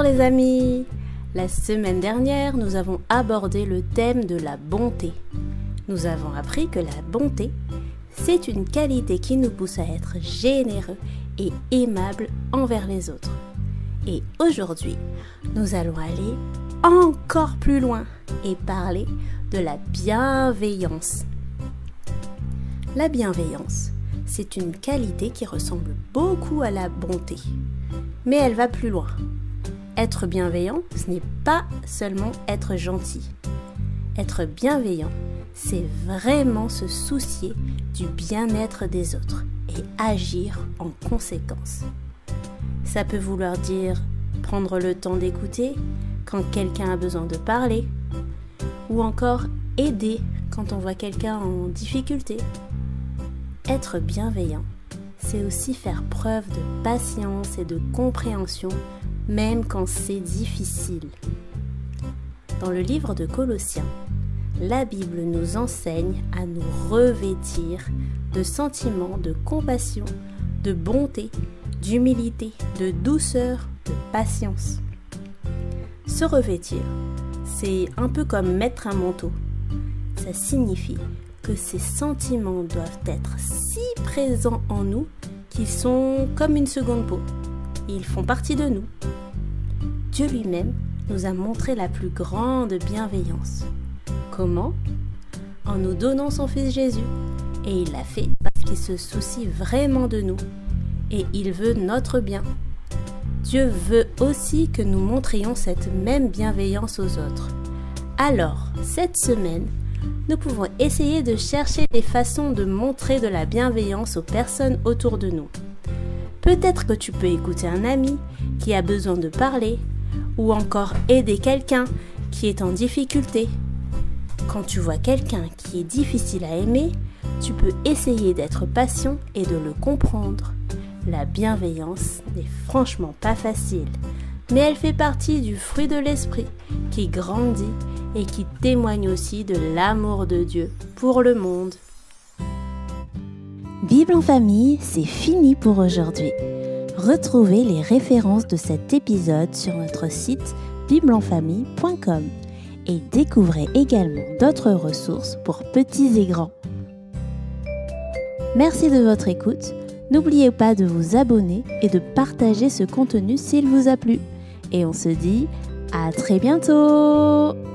les amis! La semaine dernière, nous avons abordé le thème de la bonté. Nous avons appris que la bonté, c'est une qualité qui nous pousse à être généreux et aimables envers les autres. Et aujourd'hui, nous allons aller encore plus loin et parler de la bienveillance. La bienveillance, c'est une qualité qui ressemble beaucoup à la bonté, mais elle va plus loin. Être bienveillant, ce n'est pas seulement être gentil. Être bienveillant, c'est vraiment se soucier du bien-être des autres et agir en conséquence. Ça peut vouloir dire prendre le temps d'écouter quand quelqu'un a besoin de parler, ou encore aider quand on voit quelqu'un en difficulté. Être bienveillant, c'est aussi faire preuve de patience et de compréhension, même quand c'est difficile. Dans le livre de Colossiens, la Bible nous enseigne à nous revêtir de sentiments de compassion, de bonté, d'humilité, de douceur, de patience. Se revêtir, c'est un peu comme mettre un manteau. Ça signifie que ces sentiments doivent être si présents en nous qu'ils sont comme une seconde peau. Ils font partie de nous. Dieu lui-même nous a montré la plus grande bienveillance. Comment ? En nous donnant son Fils Jésus. Et il l'a fait parce qu'il se soucie vraiment de nous. Et il veut notre bien. Dieu veut aussi que nous montrions cette même bienveillance aux autres. Alors, cette semaine, nous pouvons essayer de chercher des façons de montrer de la bienveillance aux personnes autour de nous. Peut-être que tu peux écouter un ami qui a besoin de parler, ou encore aider quelqu'un qui est en difficulté. Quand tu vois quelqu'un qui est difficile à aimer, tu peux essayer d'être patient et de le comprendre. La bienveillance n'est franchement pas facile, mais elle fait partie du fruit de l'esprit qui grandit et qui témoigne aussi de l'amour de Dieu pour le monde. Bible en famille, c'est fini pour aujourd'hui. Retrouvez les références de cet épisode sur notre site biblenfamille.com et découvrez également d'autres ressources pour petits et grands. Merci de votre écoute. N'oubliez pas de vous abonner et de partager ce contenu s'il vous a plu. Et on se dit à très bientôt!